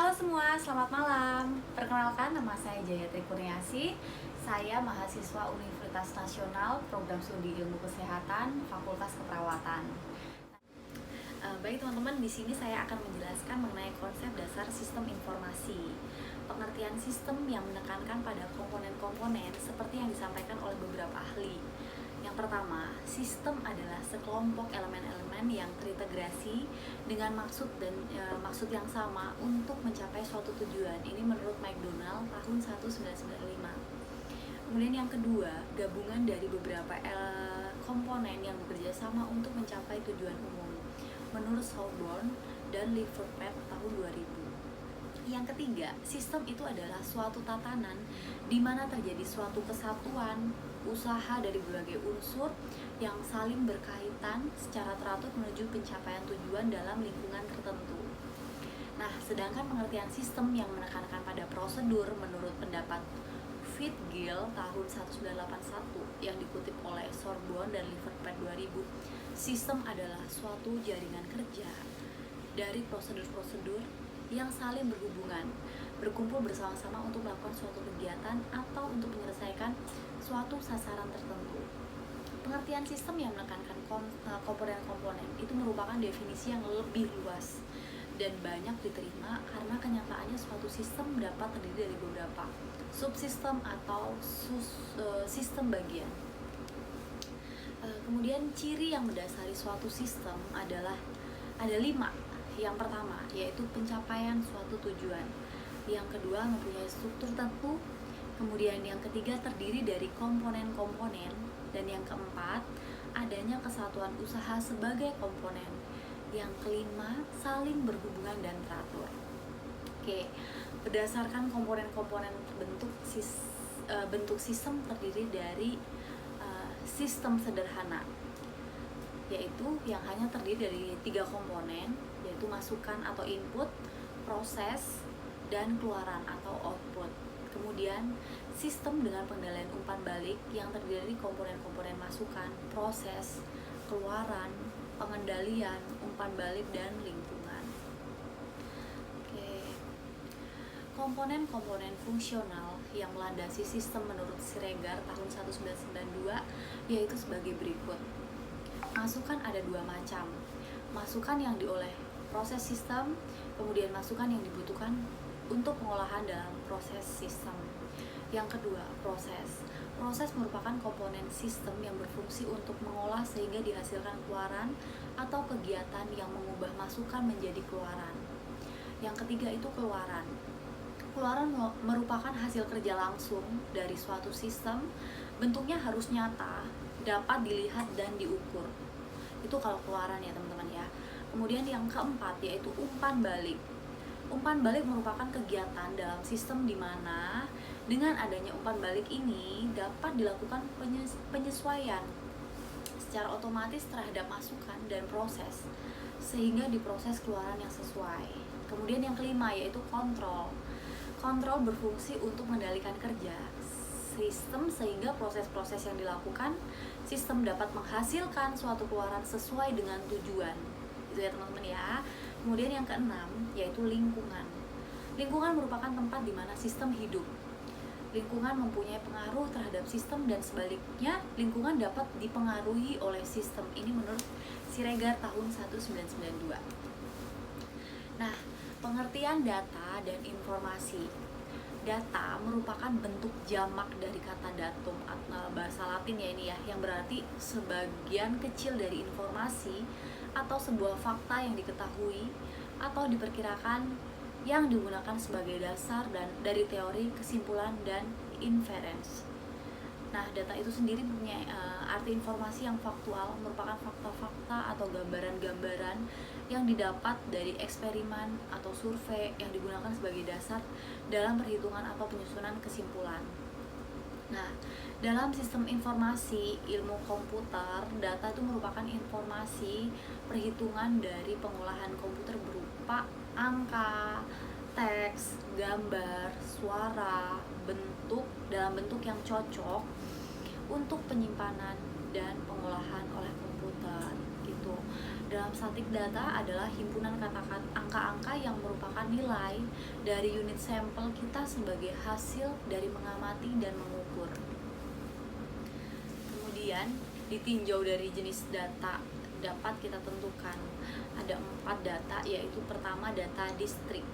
Halo semua, selamat malam. Perkenalkan, nama saya Jayatri Kurniasih. Saya mahasiswa Universitas Nasional Program Studi Ilmu Kesehatan, Fakultas Keperawatan. Baik teman-teman, di sini saya akan menjelaskan mengenai konsep dasar sistem informasi. Pengertian sistem yang menekankan pada komponen-komponen seperti yang disampaikan oleh beberapa ahli. Yang pertama, sistem adalah sekelompok elemen-elemen yang terintegrasi dengan maksud yang sama untuk mencapai suatu tujuan. Ini menurut McDonald tahun 1995. Kemudian yang kedua, gabungan dari beberapa komponen yang bekerja sama untuk mencapai tujuan umum. Menurut Southborn dan Liverport tahun 2000. Yang ketiga, sistem itu adalah suatu tatanan di mana terjadi suatu kesatuan usaha dari berbagai unsur yang saling berkaitan secara teratur menuju pencapaian tujuan dalam lingkungan tertentu. Nah, sedangkan pengertian sistem yang menekankan pada prosedur menurut pendapat Fitzgill tahun 1981 yang dikutip oleh Sorbonne dan Liverport 2000, sistem adalah suatu jaringan kerja dari prosedur-prosedur yang saling berhubungan, berkumpul bersama-sama untuk melakukan suatu kegiatan atau untuk menyelesaikan suatu sasaran tertentu. Pengertian sistem yang menekankan komponen-komponen itu merupakan definisi yang lebih luas dan banyak diterima karena kenyataannya suatu sistem dapat terdiri dari beberapa subsistem atau sistem bagian. Kemudian ciri yang mendasari suatu sistem adalah ada 5. Yang pertama yaitu pencapaian suatu tujuan. Yang kedua mempunyai struktur tertentu. Kemudian yang ketiga terdiri dari komponen-komponen. Dan yang keempat adanya kesatuan usaha sebagai komponen. Yang kelima saling berhubungan dan teratur. Oke, berdasarkan komponen-komponen bentuk sistem terdiri dari sistem sederhana, yaitu yang hanya terdiri dari 3 komponen, yaitu masukan atau input, proses, dan keluaran atau output. Kemudian sistem dengan pengendalian umpan balik yang terdiri dari komponen-komponen masukan, proses, keluaran, pengendalian, umpan balik, dan lingkungan. Oke. Komponen-komponen fungsional yang melandasi sistem menurut Siregar tahun 1992 yaitu sebagai berikut. Masukan ada 2 macam. Masukan yang dioleh proses sistem, kemudian masukan yang dibutuhkan untuk pengolahan dalam proses sistem. Yang kedua, proses. Proses merupakan komponen sistem yang berfungsi untuk mengolah sehingga dihasilkan keluaran atau kegiatan yang mengubah masukan menjadi keluaran. Yang ketiga itu keluaran. Keluaran merupakan hasil kerja langsung dari suatu sistem, bentuknya harus nyata, dapat dilihat dan diukur. Itu kalau keluaran ya teman-teman ya. Kemudian yang keempat yaitu umpan balik. Umpan balik merupakan kegiatan dalam sistem di mana dengan adanya umpan balik ini dapat dilakukan penyesuaian secara otomatis terhadap masukan dan proses sehingga diproses keluaran yang sesuai. Kemudian yang kelima yaitu kontrol. Kontrol berfungsi untuk mengendalikan kerja sistem sehingga proses-proses yang dilakukan sistem dapat menghasilkan suatu keluaran sesuai dengan tujuan. Itu ya teman-teman ya. Kemudian yang keenam yaitu lingkungan. Lingkungan merupakan tempat di mana sistem hidup. Lingkungan mempunyai pengaruh terhadap sistem dan sebaliknya lingkungan dapat dipengaruhi oleh sistem. Ini menurut Siregar tahun 1992. Nah, pengertian data dan informasi. Data merupakan bentuk jamak dari kata datum atau bahasa Latin ya ini ya, yang berarti sebagian kecil dari informasi atau sebuah fakta yang diketahui atau diperkirakan yang digunakan sebagai dasar dan dari teori, kesimpulan, dan inference. Nah, data itu sendiri punya arti informasi yang faktual, merupakan fakta-fakta atau gambaran-gambaran yang didapat dari eksperimen atau survei yang digunakan sebagai dasar dalam perhitungan atau penyusunan kesimpulan. Nah, dalam sistem informasi ilmu komputer, data itu merupakan informasi perhitungan dari pengolahan komputer berupa angka, teks, gambar, suara, bentuk dalam bentuk yang cocok untuk penyimpanan dan pengolahan oleh komputer gitu. Dalam static data adalah himpunan kata-kata angka-angka yang merupakan nilai dari unit sampel kita sebagai hasil dari mengamati dan mengukur. Kemudian ditinjau dari jenis data dapat kita tentukan ada 4 data, yaitu pertama data diskrit,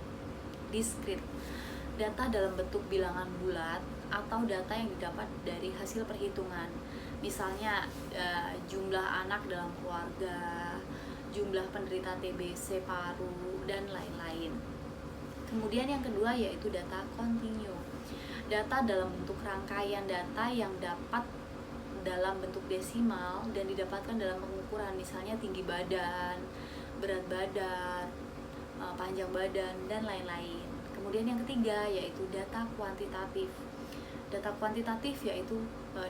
data dalam bentuk bilangan bulat atau data yang didapat dari hasil perhitungan, misalnya jumlah anak dalam keluarga, jumlah penderita TBC paru, dan lain-lain. Kemudian yang kedua yaitu data kontinu, data dalam bentuk rangkaian data yang dapat dalam bentuk desimal dan didapatkan dalam pengukuran, misalnya tinggi badan, berat badan, panjang badan, dan lain-lain. Kemudian yang ketiga yaitu data kuantitatif. Data kuantitatif yaitu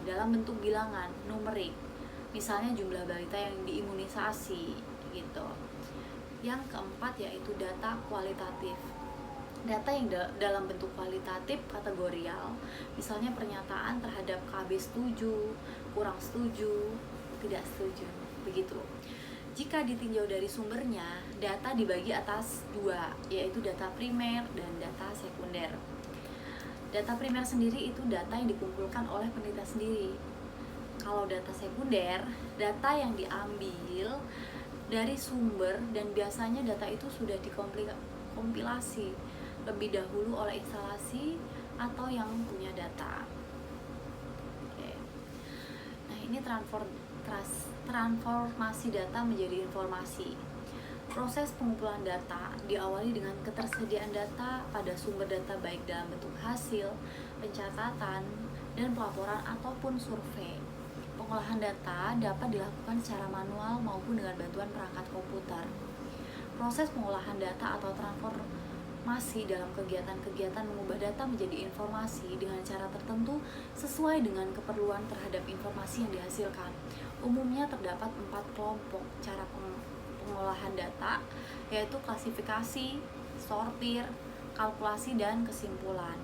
dalam bentuk bilangan, numerik, misalnya jumlah balita yang diimunisasi gitu. Yang keempat yaitu data kualitatif. Data yang dalam bentuk kualitatif kategorial, misalnya pernyataan terhadap KB setuju, kurang setuju, tidak setuju, begitu. Jika ditinjau dari sumbernya, data dibagi atas 2, yaitu data primer dan data sekunder. Data primer sendiri itu data yang dikumpulkan oleh peneliti sendiri. Kalau data sekunder, data yang diambil dari sumber dan biasanya data itu sudah dikompilasi lebih dahulu oleh instalasi atau yang punya data. Oke. Nah, ini transformasi data menjadi informasi. Proses pengumpulan data diawali dengan ketersediaan data pada sumber data baik dalam bentuk hasil, pencatatan, dan pelaporan ataupun survei. Pengolahan data dapat dilakukan secara manual maupun dengan bantuan perangkat komputer. Proses pengolahan data atau transformasi dalam kegiatan-kegiatan mengubah data menjadi informasi dengan cara tertentu sesuai dengan keperluan terhadap informasi yang dihasilkan. Umumnya terdapat 4 kelompok cara pengolahan data, yaitu klasifikasi, sortir, kalkulasi, dan kesimpulan.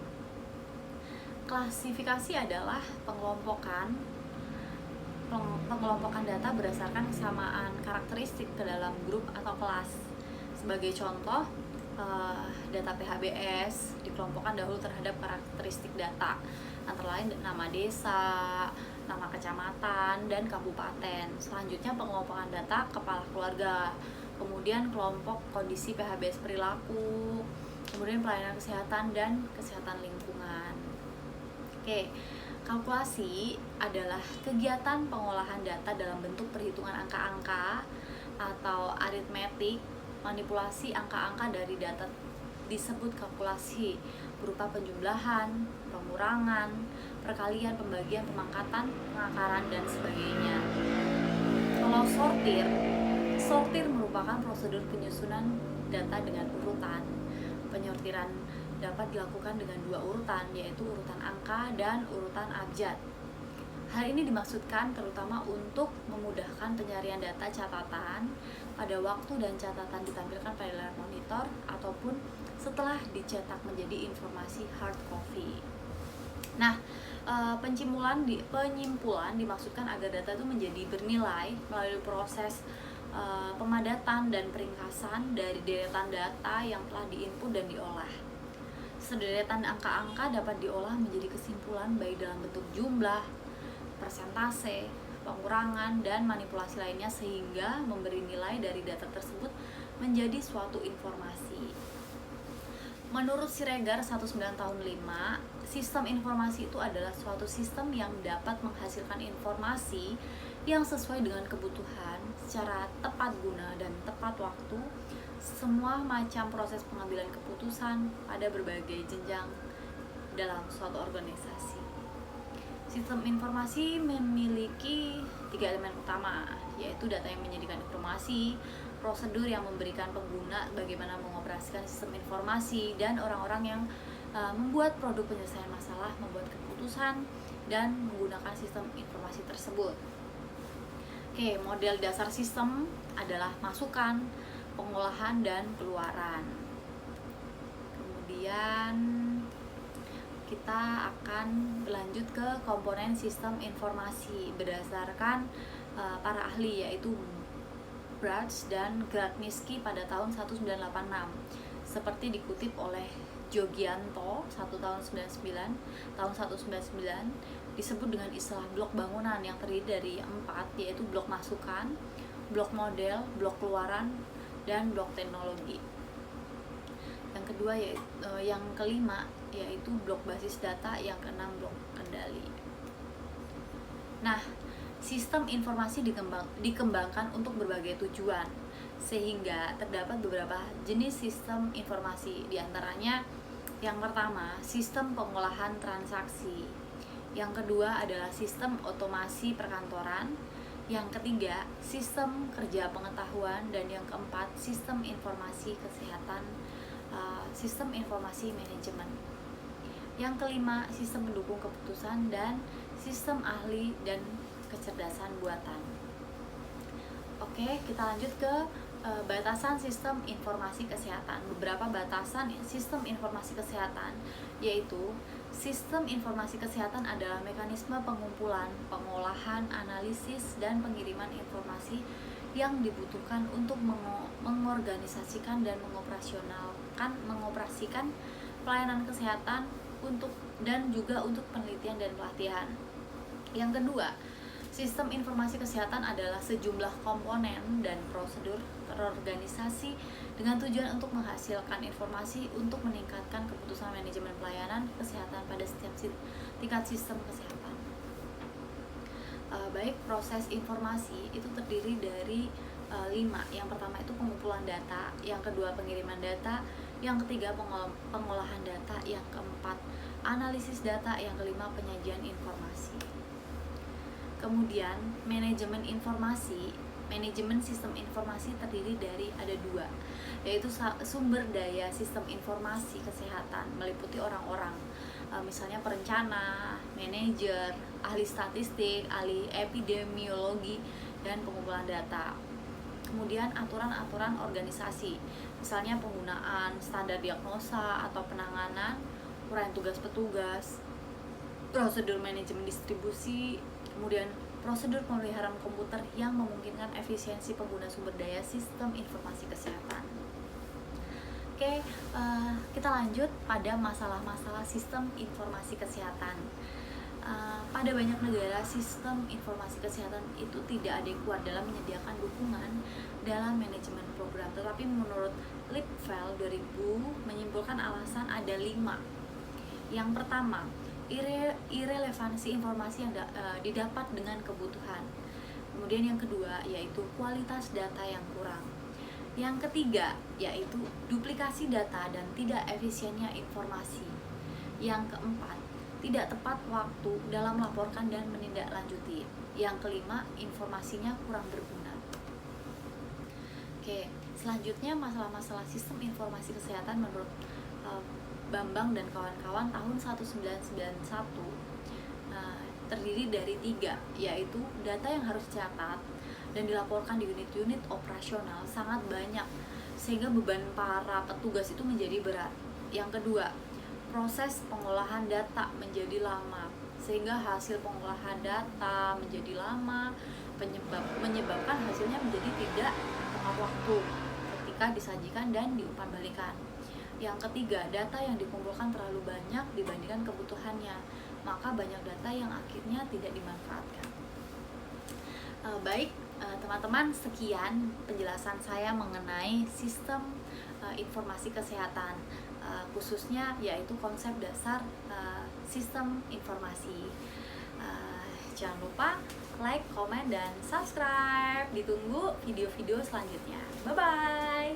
Klasifikasi adalah pengelompokan data berdasarkan kesamaan karakteristik ke dalam grup atau kelas. Sebagai contoh, data PHBS dikelompokkan dahulu terhadap karakteristik data, antara lain nama desa, nama kecamatan, dan kabupaten. Selanjutnya pengelompokan data kepala keluarga, kemudian kelompok kondisi PHBS perilaku, kemudian pelayanan kesehatan dan kesehatan lingkungan. Oke, kalkulasi adalah kegiatan pengolahan data dalam bentuk perhitungan angka-angka atau aritmetik. Manipulasi angka-angka dari data disebut kalkulasi, berupa penjumlahan, pengurangan, perkalian, pembagian, pemangkatan, pengakaran, dan sebagainya. Kalau sortir merupakan prosedur penyusunan data dengan urutan. Penyortiran dapat dilakukan dengan 2 urutan, yaitu urutan angka dan urutan abjad. Hal ini dimaksudkan terutama untuk memudahkan pencarian data catatan pada waktu dan catatan ditampilkan pada layar monitor ataupun setelah dicetak menjadi informasi hard copy. Nah, penyimpulan dimaksudkan agar data itu menjadi bernilai melalui proses pemadatan dan peringkasan dari deretan data yang telah diinput dan diolah. Sederetan angka-angka dapat diolah menjadi kesimpulan baik dalam bentuk jumlah, persentase, pengurangan, dan manipulasi lainnya sehingga memberi nilai dari data tersebut menjadi suatu informasi. Menurut Siregar 19 tahun 5, sistem informasi itu adalah suatu sistem yang dapat menghasilkan informasi yang sesuai dengan kebutuhan secara tepat guna dan tepat waktu semua macam proses pengambilan keputusan pada berbagai jenjang dalam suatu organisasi. Sistem informasi memiliki 3 elemen utama, yaitu data yang menjadikan informasi, prosedur yang memberikan pengguna bagaimana mengoperasikan sistem informasi, dan orang-orang yang membuat produk penyelesaian masalah, membuat keputusan, dan menggunakan sistem informasi tersebut. Oke, model dasar sistem adalah masukan, pengolahan, dan keluaran. Kemudian kita akan berlanjut ke komponen sistem informasi berdasarkan para ahli, yaitu Brač dan Gradnitsky pada tahun 1986. Seperti dikutip oleh Jogianto tahun 1999 disebut dengan istilah blok bangunan yang terdiri dari 4, yaitu blok masukan, blok model, blok keluaran, dan blok teknologi. Yang kedua yang kelima yaitu blok basis data, yang keenam blok kendali. Nah, sistem informasi dikembangkan untuk berbagai tujuan, sehingga terdapat beberapa jenis sistem informasi. Di antaranya yang pertama, sistem pengolahan transaksi. Yang kedua adalah sistem otomasi perkantoran. Yang ketiga, sistem kerja pengetahuan. Dan yang keempat, sistem informasi kesehatan, sistem informasi manajemen. Yang kelima, sistem pendukung keputusan dan sistem ahli dan kecerdasan buatan. Oke, kita lanjut ke batasan sistem informasi kesehatan. Beberapa batasan sistem informasi kesehatan yaitu sistem informasi kesehatan adalah mekanisme pengumpulan, pengolahan, analisis, dan pengiriman informasi yang dibutuhkan untuk mengorganisasikan dan mengoperasikan pelayanan kesehatan dan juga untuk penelitian dan pelatihan. Yang kedua, sistem informasi kesehatan adalah sejumlah komponen dan prosedur terorganisasi dengan tujuan untuk menghasilkan informasi untuk meningkatkan keputusan manajemen pelayanan kesehatan pada setiap tingkat sistem kesehatan. Baik, proses informasi itu terdiri dari 5. Yang pertama itu pengumpulan data, yang kedua pengiriman data, yang ketiga pengolahan data, yang keempat analisis data, yang kelima penyajian informasi. Kemudian manajemen sistem informasi terdiri dari ada 2, yaitu sumber daya sistem informasi kesehatan meliputi orang-orang, misalnya perencana, manajer, ahli statistik, ahli epidemiologi, dan pengumpulan data. Kemudian aturan-aturan organisasi, misalnya penggunaan standar diagnosa atau penanganan, uraian tugas petugas, prosedur manajemen distribusi, kemudian prosedur pemeliharaan komputer yang memungkinkan efisiensi pengguna sumber daya sistem informasi kesehatan. Oke, kita lanjut pada masalah-masalah sistem informasi kesehatan. Pada banyak negara, sistem informasi kesehatan itu tidak adekuat dalam menyediakan dukungan dalam manajemen program. Tetapi menurut Lipfel 2000 menyimpulkan alasan ada 5. Yang pertama, irelevansi informasi yang didapat dengan kebutuhan. Kemudian yang kedua yaitu kualitas data yang kurang. Yang ketiga yaitu duplikasi data dan tidak efisiennya informasi. Yang keempat, tidak tepat waktu dalam melaporkan dan menindaklanjuti. Yang kelima, informasinya kurang berguna. Oke, selanjutnya masalah-masalah sistem informasi kesehatan menurut Bambang dan kawan-kawan tahun 1991 terdiri dari 3, yaitu data yang harus dicatat dan dilaporkan di unit-unit operasional sangat banyak sehingga beban para petugas itu menjadi berat. Yang kedua, proses pengolahan data menjadi lama sehingga hasil pengolahan data menjadi lama, menyebabkan hasilnya menjadi tidak tepat waktu ketika disajikan dan diumpanbalikan. Yang ketiga, data yang dikumpulkan terlalu banyak dibandingkan kebutuhannya, maka banyak data yang akhirnya tidak dimanfaatkan. Baik, teman-teman, sekian penjelasan saya mengenai sistem informasi kesehatan, khususnya yaitu konsep dasar sistem informasi. Jangan lupa like, komen, dan subscribe. Ditunggu video-video selanjutnya. Bye-bye.